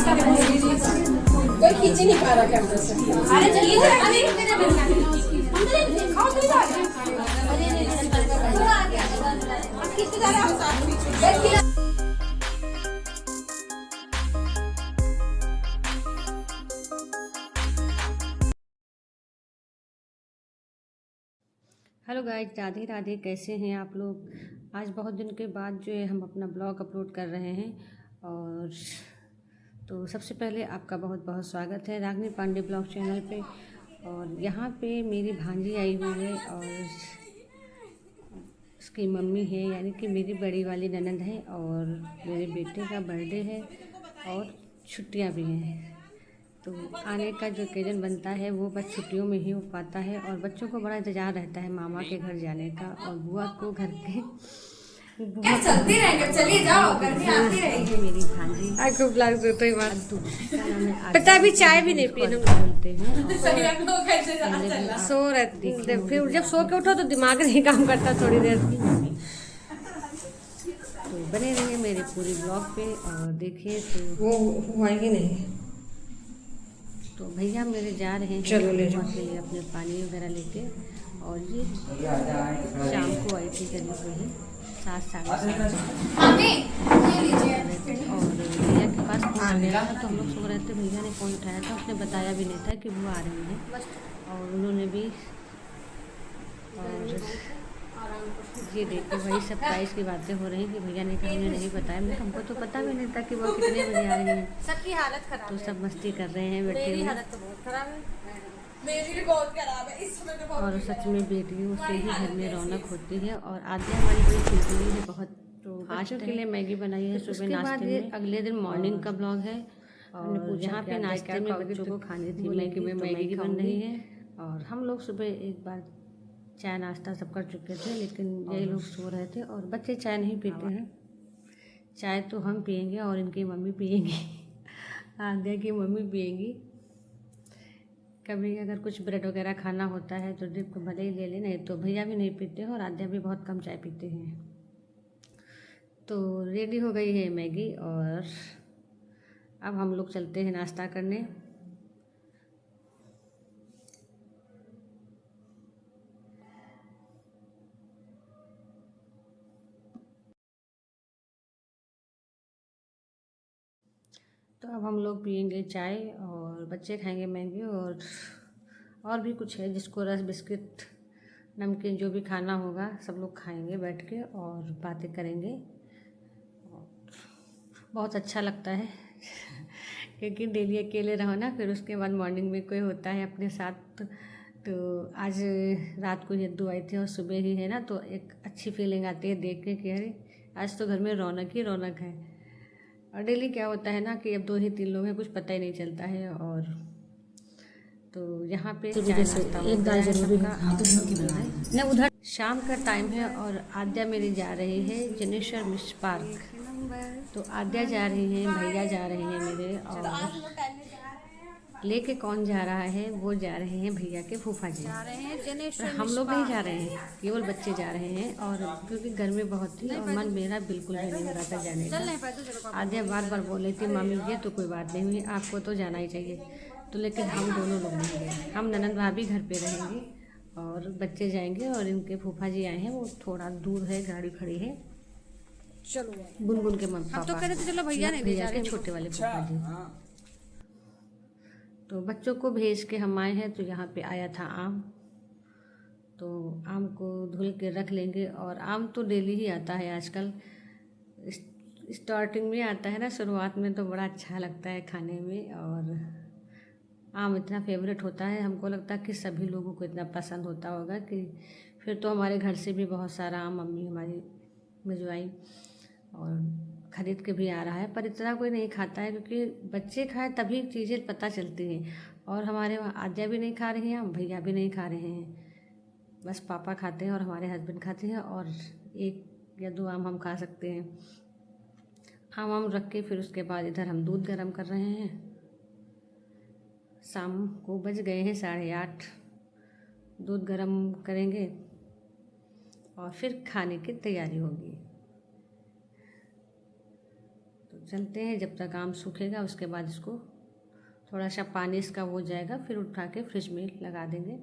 कोई खींच ही नहीं पा रहा कैमरा से। अरे चलिए हेलो गाइस, राधे राधे। कैसे हैं आप लोग? आज बहुत दिन के बाद जो है हम अपना ब्लॉग अपलोड कर रहे हैं। और तो सबसे पहले आपका बहुत बहुत स्वागत है रागिनी पांडे ब्लॉग चैनल पे। और यहाँ पे मेरी भांजी आई हुई है और उसकी मम्मी है, यानी कि मेरी बड़ी वाली ननद है। और मेरे बेटे का बर्थडे है और छुट्टियाँ भी हैं, तो आने का जो ओकेजन बनता है वो बस छुट्टियों में ही हो पाता है। और बच्चों को बड़ा इंतज़ार रहता है मामा के घर जाने का, और बुआ को घर के क्या चलती रहेंगे, चलिए जाओ गर्मी आती रहेगी। मेरी भांजी आपको ब्लॉग तो ही बात पता अभी चाय भी नहीं पी बोलते हैं। सो रहती, फिर जब सो के उठो तो दिमाग नहीं काम करता थोड़ी देर। तो बने रहिए मेरे पूरी ब्लॉग पे और देखिए। तो वो हुआ ही नहीं। तो भैया मेरे जा रहे हैं चलो ले जाओ के लिए अपने पानी वगैरह लेके। और ये शाम को आई थी करीब वही 7 साढ़े 7। और भैया के पास फोन आ गया था, तो हम लोग सो रहे थे। भैया ने फ़ोन उठाया था, उसने बताया भी नहीं था कि वो आ रही हैं। और उन्होंने भी, और ये देखो वही सरप्राइज़ की बातें हो रही कि भैया ने कहा हमें नहीं बताया। मैं हमको तो पता भी नहीं था कि वो कितने बजे आ रही हैं। सबकी हालत खराब तो सब मस्ती कर रहे हैं बैठे मेरी हुए। हालत तो बहुत खराब है, मेरी भी बहुत खराब है इस समय तो बहुत। और सच में बेटियों से ही घर में रौनक होती है। और आद्या हमारी बड़ी खिलखिली है बहुत। तो बच्चों के लिए मैगी बनाई है सुबह नाश्ते में। अगले दिन मॉर्निंग का ब्लॉग है। और जहाँ पे नाश्ते में बच्चों को खानी थी मैगी, में मैगी बन रही है। और हम लोग सुबह एक बार चाय नाश्ता सब कर चुके थे, लेकिन यही लोग सो रहे थे। और बच्चे चाय नहीं पीते हैं, चाय तो हम पियेंगे और इनकी मम्मी पियेंगी। आद्या की मम्मी पियेंगी। कभी अगर कुछ ब्रेड वगैरह खाना होता है तो डिप को भले ही ले लें, नहीं तो भैया भी नहीं पीते हैं और आद्या भी बहुत कम चाय पीते हैं। तो रेडी हो गई है मैगी और अब हम लोग चलते हैं नाश्ता करने। तो अब हम लोग पियेंगे चाय और बच्चे खाएंगे मैगी। और भी कुछ है जिसको रस बिस्किट नमकीन जो भी खाना होगा सब लोग खाएंगे बैठ के और बातें करेंगे। बहुत अच्छा लगता है क्योंकि डेली अकेले रहो ना, फिर उसके बाद मॉर्निंग में कोई होता है अपने साथ। तो आज रात को यद्दू आई थी और सुबह ही है ना, तो एक अच्छी फीलिंग आती है देख के कि अरे आज तो घर में रौनक ही रौनक है। और डेली क्या होता है ना कि अब 2 ही 3 लोग हैं, कुछ पता ही नहीं चलता है। और तो यहाँ पे एक दाल जरूरी है उधर। शाम का टाइम है और आद्या मेरी जा रही है जनेश्वर मिश्र पार्क। तो आद्या जा रही हैं, भैया जा रहे हैं मेरे। और लेके कौन जा रहा है? वो जा रहे हैं भैया के फूफा जी। हम लोग नहीं जा रहे हैं, केवल बच्चे जा रहे हैं। और क्योंकि गर्मी बहुत थी और मन मेरा बिल्कुल भी नहीं हो रहा था जाने का। आद्या बार बार बोल रही थी मामी ये तो कोई बात नहीं हुई, आपको तो जाना ही चाहिए। तो लेकिन हम दोनों लोग नहीं गए, हम ननद भाभी घर पे रहेंगे और बच्चे जाएंगे। और इनके फूफा जी आए हैं, वो थोड़ा दूर है, गाड़ी खड़ी है। चलो गुनगुन के मम्मी हम तो पापा, कह रहे थे चलो भैया नहीं ले जा रहे छोटे वाले फूफा जी। तो बच्चों को भेज के हम आए हैं। तो यहाँ पे आया था आम, तो आम को धुल के रख लेंगे। और आम तो डेली ही आता है आजकल, स्टार्टिंग में आता है ना, शुरुआत में तो बड़ा अच्छा लगता है खाने में। और आम इतना फेवरेट होता है, हमको लगता है कि सभी लोगों को इतना पसंद होता होगा कि फिर तो हमारे घर से भी बहुत सारा आम मम्मी हमारी भिजवाई और ख़रीद के भी आ रहा है। पर इतना कोई नहीं खाता है, क्योंकि बच्चे खाएं तभी चीज़ें पता चलती हैं। और हमारे वहाँ आद्या भी नहीं खा रही हैं, भैया भी नहीं खा रहे हैं, बस पापा खाते हैं और हमारे हस्बैंड खाते हैं। और 1 या 2 आम हम खा सकते हैं। आम रख के फिर उसके बाद इधर हम दूध गर्म कर रहे हैं। शाम को बज गए हैं 8:30। दूध गर्म करेंगे और फिर खाने की तैयारी होगी। तो चलते हैं जब तक आम सूखेगा, उसके बाद इसको थोड़ा सा पानी इसका हो जाएगा, फिर उठा के फ्रिज में लगा देंगे।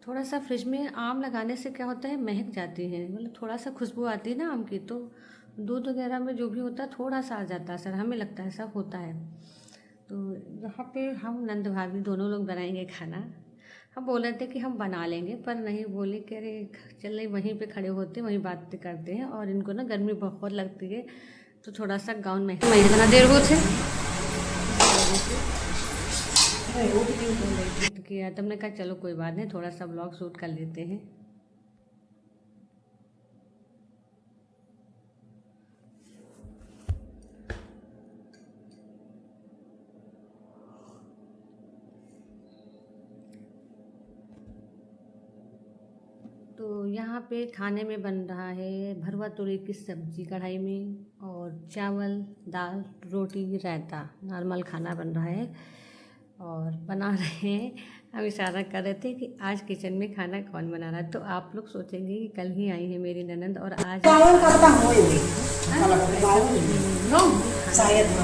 थोड़ा सा फ्रिज में आम लगाने से क्या होता है, महक जाती है, मतलब थोड़ा सा खुशबू आती है ना आम की, तो दूध वगैरह में जो भी होता है थोड़ा सा आ जाता है सर, हमें लगता है ऐसा होता है। तो यहाँ पे हम नंद भाभी दोनों लोग बनाएंगे खाना। हम बोल रहे थे कि हम बना लेंगे, पर नहीं, बोले कि अरे चल वहीं पे खड़े होते वहीं बातें करते हैं, और इनको ना गर्मी बहुत लगती है, तो थोड़ा सा गाउन में बना देर वो थे किया, तब ने कहा चलो कोई बात नहीं, थोड़ा सा ब्लॉग शूट कर लेते हैं। तो यहाँ पे खाने में बन रहा है भरवा तोरई की सब्जी कढ़ाई में, और चावल, दाल, रोटी, रायता, नॉर्मल खाना बन रहा है। और बना रहे हैं, हम इशारा कर रहे थे कि आज किचन में खाना कौन बना रहा है, तो आप लोग सोचेंगे कि कल ही आई है मेरी ननद, और आज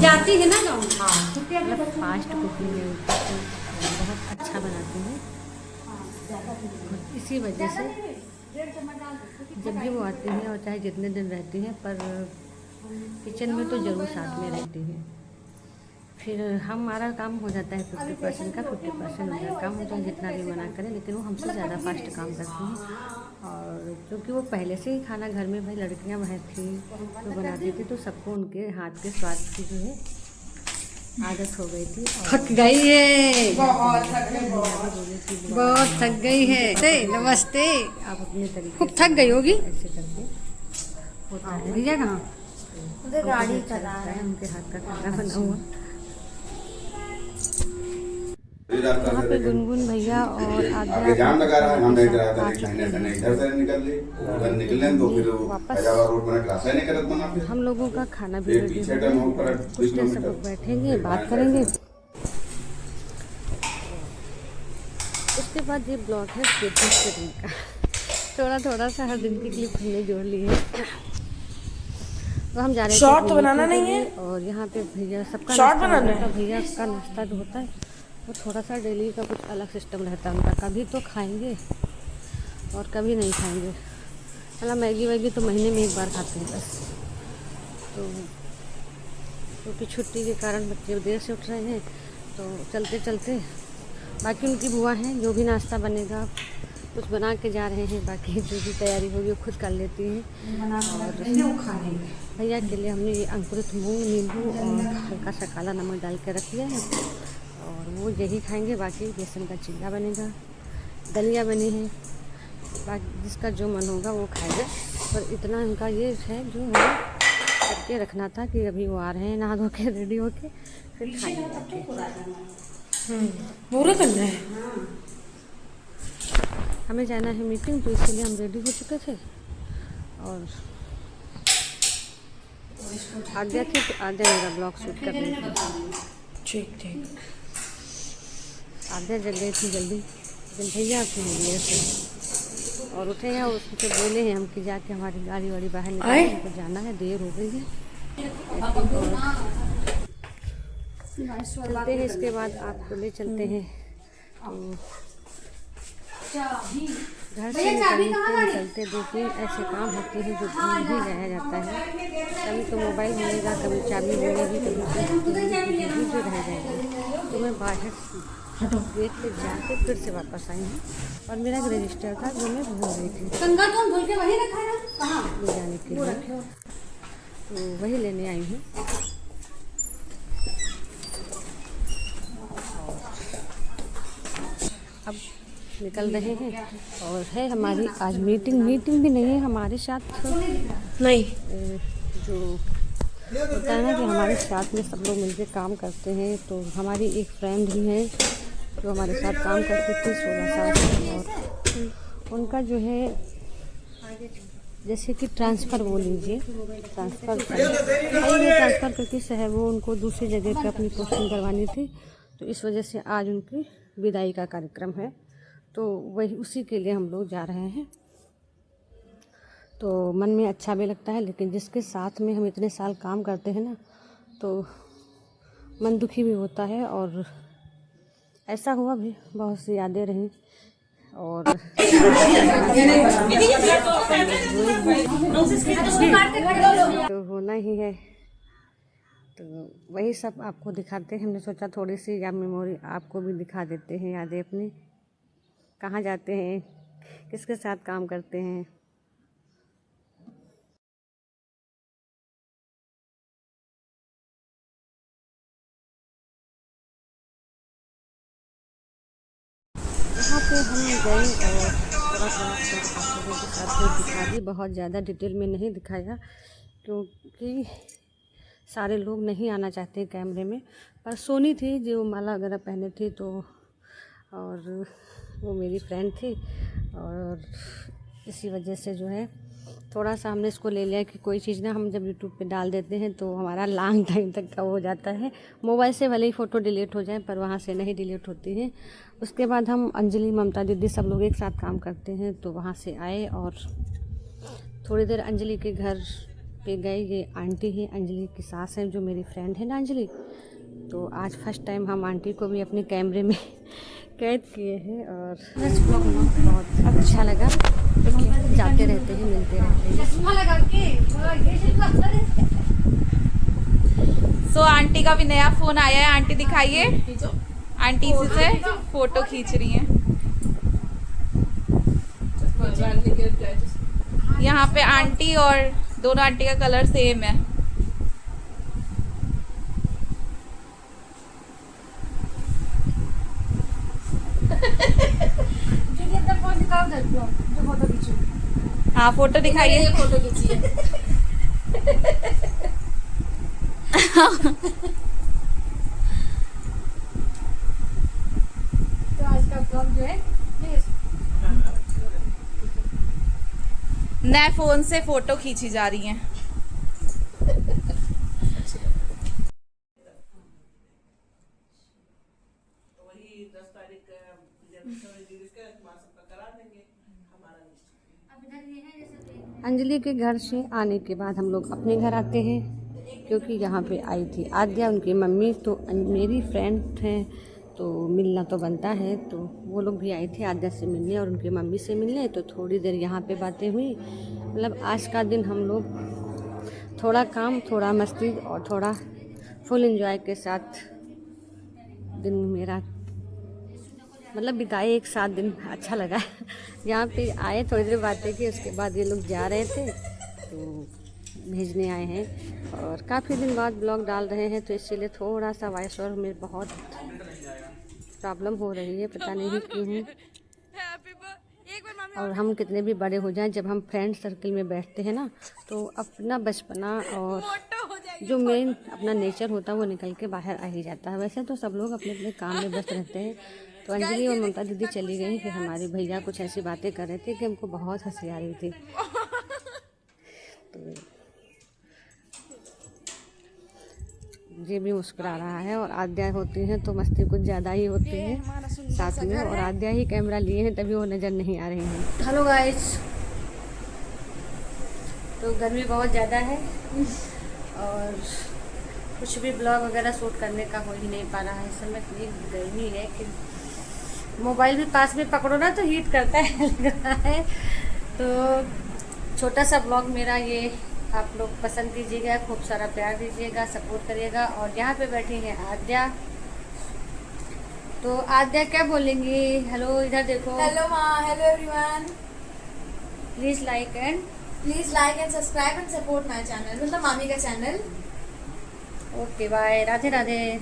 जाती है ना गाँव, मतलब फास्ट कुकिंग है, बहुत अच्छा बनाती है। इसी वजह से जब भी वो आती हैं, और चाहे जितने दिन रहती हैं, पर किचन में तो ज़रूर साथ में रहती है। फिर हमारा काम हो जाता है 50% का, 50% उनका काम होता है, जितना भी मना करें, लेकिन वो हमसे ज़्यादा फास्ट काम करती हैं। और क्योंकि वो पहले से ही खाना घर में, भाई लड़कियां बाहर थी तो बनाती थी, तो सबको उनके हाथ के स्वाद की जो है आदत हो गई थी। थक गई है, बहुत थक गई है। नमस्ते। आप अपने तरीके खूब थक गई होगी, ऐसे करके होता है। भैया कहाँ? गाड़ी चला रहा है, उनके हाथ का खाना बना हुआ। यहाँ पे गुनगुन भैया और आगे जाम लगा रहा है, हम नहीं डरा था, नहीं इधर से निकल ली, उधर निकले तो फिर वापस रोड में क्लास नहीं करत बना। फिर हम लोगों का खाना भी रेडी हो गया, कुछ देर सब लोग बैठेंगे, बात करेंगे। उसके बाद ये ब्लॉग है फिटनेस के दिन का, थोड़ा थोड़ा सा हर दिन की क्लिप हमने जोड़ ली है। तो हम जा रहे हैं, शॉर्ट तो बनाना नहीं है, और यहाँ पे भैया सबका शॉर्ट बनाना है, भैया का नाश्ता जो होता है वो थोड़ा सा डेली का कुछ अलग सिस्टम रहता है उनका, कभी तो खाएंगे और कभी नहीं खाएंगे। मतलब मैगी वैगी तो महीने में एक बार खाते हैं बस। तो क्योंकि छुट्टी के कारण बच्चे देर से उठ रहे हैं, तो चलते चलते बाकी उनकी बुआ हैं, जो भी नाश्ता बनेगा कुछ बना के जा रहे हैं, बाकी जो भी तैयारी होगी वो खुद कर लेती हैं। और भैया के लिए हमने ये अंकुरित मूंग, नींबू और हल्का सा काला नमक डाल के रख दिया है, और वो यही खाएंगे। बाकी बेसन का चिल्ला बनेगा, दलिया बनी है, बाकी जिसका जो मन होगा वो खाएगा। पर इतना इनका ये है जो है करके रखना था कि अभी वो आ रहे हैं नहा धो के रेडी होके, फिर खाएंगे। पूरा करना है, हमें जाना है मीटिंग, तो इसलिए हम रेडी हो चुके थे। और आद्या थी, तो आद्या मेरा ब्लॉग शूट कर रही थी। ठीक ठीक। आद्या जल गई थी जल्दी, लेकिन भैया उठे हैं देर से, और उठे हैं उससे बोले हैं हम कि जाके हमारी गाड़ी वाड़ी बाहर निकाले, हमको जाना है, देर हो गई है। चलते हैं, इसके बाद आपको ले चलते हैं। घर से निकलते 2-3 ऐसे काम होते हैं जो भूल भी जाया जाता है। कभी तो मोबाइल मिलेगा, कभी चाबी मिलेगी, कभी जो रह जाएगी। तो मैं बाहर गेट पे जाके फिर से वापस आई हूँ, और मेरा एक रजिस्टर था जो मैं भूल गई थी ले जाने के लिए, तो वही लेने आई हूँ। अब निकल रहे हैं, और है हमारी आज मीटिंग भी नहीं है हमारे साथ, नहीं जो होता है ना कि हमारे साथ में सब लोग मिलकर काम करते हैं। तो हमारी एक फ्रेंड भी है जो हमारे साथ काम करती थी 16 साल, और उनका जो है जैसे कि ट्रांसफ़र बोल लीजिए, ट्रांसफ़र करके शहर, वो उनको दूसरी जगह पे अपनी पोस्टिंग करवानी थी, तो इस वजह से आज उनकी विदाई का कार्यक्रम है। तो वही उसी के लिए हम लोग जा रहे हैं। तो मन में अच्छा भी लगता है, लेकिन जिसके साथ में हम इतने साल काम करते हैं ना, तो मन दुखी भी होता है। और ऐसा हुआ भी, बहुत सी यादें रहीं और तो होना ही है। तो वही सब आपको दिखाते हैं। हमने सोचा थोड़ी सी या मेमोरी आपको भी दिखा देते हैं, यादें अपनी, कहाँ जाते हैं, किसके साथ काम करते हैं। यहाँ पे हम गए और थोड़ा थोड़ा के साथ दिखा दी, बहुत ज़्यादा डिटेल में नहीं दिखाया क्योंकि सारे लोग नहीं आना चाहते कैमरे में। पर सोनी थी जो माला वगैरह पहने थी, तो और वो मेरी फ्रेंड थी और इसी वजह से जो है थोड़ा सा हमने इसको ले लिया कि कोई चीज़ ना हम जब यूट्यूब पे डाल देते हैं तो हमारा लॉन्ग टाइम तक का हो जाता है। मोबाइल से भले ही फ़ोटो डिलीट हो जाए पर वहाँ से नहीं डिलीट होती है। उसके बाद हम अंजलि, ममता दीदी सब लोग एक साथ काम करते हैं, तो वहाँ से आए और थोड़ी देर अंजलि के घर पे गए। ये आंटी है, अंजलि की सास है, जो मेरी फ्रेंड है ना अंजलि। तो आज फर्स्ट टाइम हम आंटी को भी अपने कैमरे में कैद किए हैं और बहुत अच्छा लगा। जाते रहते हैं, मिलते रहते हैं। सो आंटी का भी नया फोन आया है। आंटी दिखाइए, आंटी इसी से फोटो खींच रही हैं। यहाँ पे आंटी और दोनों आंटी का कलर सेम है। हाँ फोटो दिखाइए। फोटो खींचिए। तो आज का ब्लॉग जो है नए फोन से फोटो खींची जा रही हैं। अंजलि के घर से आने के बाद हम लोग अपने घर आते हैं क्योंकि यहाँ पे आई थी आद्या, उनकी मम्मी। तो मेरी फ्रेंड हैं तो मिलना तो बनता है, तो वो लोग भी आई थी आद्या से मिलने और उनकी मम्मी से मिलने। तो थोड़ी देर यहाँ पे बातें हुई। मतलब आज का दिन हम लोग थोड़ा काम, थोड़ा मस्ती और थोड़ा फुल एंजॉय के साथ दिन मेरा मतलब बिताए। एक साथ दिन अच्छा लगा। यहाँ पे आए, थोड़ी देर बातें की, उसके बाद ये लोग जा रहे थे तो भेजने आए हैं और काफ़ी दिन बाद ब्लॉग डाल रहे हैं, तो इसीलिए थोड़ा सा वॉइस ओवर में बहुत प्रॉब्लम हो रही है, पता नहीं क्यों। और हम कितने भी बड़े हो जाएं, जब हम फ्रेंड सर्कल में बैठते हैं ना, तो अपना बचपना और जो मेन अपना नेचर होता है वो निकल के बाहर आ ही जाता है। वैसे तो सब लोग अपने अपने काम में व्यस्त रहते हैं। तो अंजलि और ममता दीदी चली गई, फिर हमारे भैया कुछ ऐसी बातें कर रहे थे कि हमको बहुत हंसी आ रही थी। तो ये भी मुस्कुरा रहा है और आद्या होती हैं तो मस्ती कुछ ज़्यादा ही होती है साथ में। और आद्या ही कैमरा लिए हैं तभी वो नज़र नहीं आ रही हैं। हेलो गाइस, तो गर्मी बहुत ज़्यादा है और कुछ भी ब्लॉग वगैरह शूट करने का हो ही नहीं पा रहा है। इस समय इतनी गर्मी है कि मोबाइल भी पास में पकड़ो ना तो हीट करता है लग रहा है। तो छोटा सा ब्लॉग मेरा ये आप लोग पसंद कीजिएगा, खूब सारा प्यार दीजिएगा, सपोर्ट करिएगा। और यहाँ पे बैठी हैं आद्या, तो आद्या क्या बोलेंगी? हेलो, इधर देखो। हेलो माँ, hello everyone. Please like and subscribe and support my channel, मतलब मामी का चैनल। Okay bye, Radhe Radhe.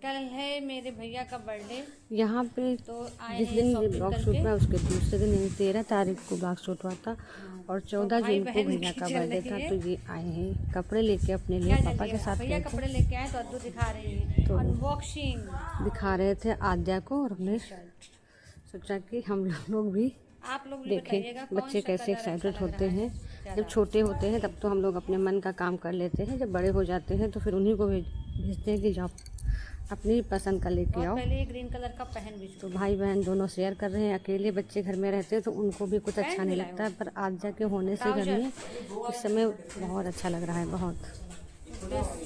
कल है मेरे भैया का बर्थडे यहाँ पे, तो जिस दिन ये ब्लॉग शूट हुआ उसके दूसरे दिन यानी 13 तारीख को ब्लॉग शूट हुआ था और 14 जून को भैया का बर्थडे था। तो ये आए हैं कपड़े लेके अपने लिए, पापा के साथ गए थे। कपड़े लेके आए तो अद्दू दिखा रही है, तो अनबॉक्सिंग दिखा रहे थे आद्या को और हमने सोचा कि हम लोग भी आप लोग देखें बच्चे कैसे एक्साइटेड होते हैं। जब छोटे होते हैं तब तो हम लोग अपने मन का काम कर लेते हैं, जब बड़े हो जाते हैं तो फिर उन्हीं को भेजते हैं कि जाओ अपनी पसंद का लेके आओ। पहले ग्रीन कलर का पहन भी तो भाई बहन दोनों शेयर कर रहे हैं। अकेले बच्चे घर में रहते हैं तो उनको भी कुछ अच्छा नहीं लगता, पर आज जाके होने से घर में इस समय बहुत अच्छा लग रहा है। बहुत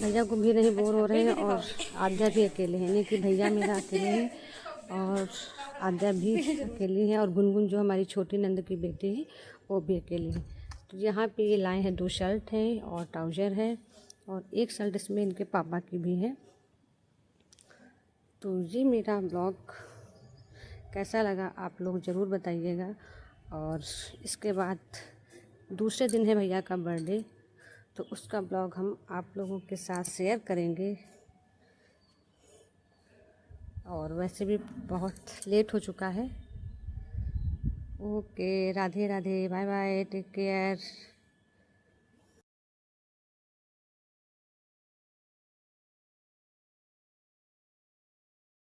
भैया को भी नहीं बोर हो रहे हैं और आद्या भी अकेले हैं, नहीं कि भैया मेरा अकेले हैं और आद्या भी अकेली है और गुनगुन जो हमारी छोटी नंद की बेटी है वो भी अकेली है। तो यहाँ पे ये लाए हैं 2 शर्ट हैं और ट्राउज़र है और एक शर्ट इसमें इनके पापा की भी है। तो ये मेरा ब्लॉग कैसा लगा आप लोग ज़रूर बताइएगा। और इसके बाद दूसरे दिन है भैया का बर्थडे, तो उसका ब्लॉग हम आप लोगों के साथ शेयर करेंगे। और वैसे भी बहुत लेट हो चुका है। Okay, Radhe Radhe, bye bye, take care.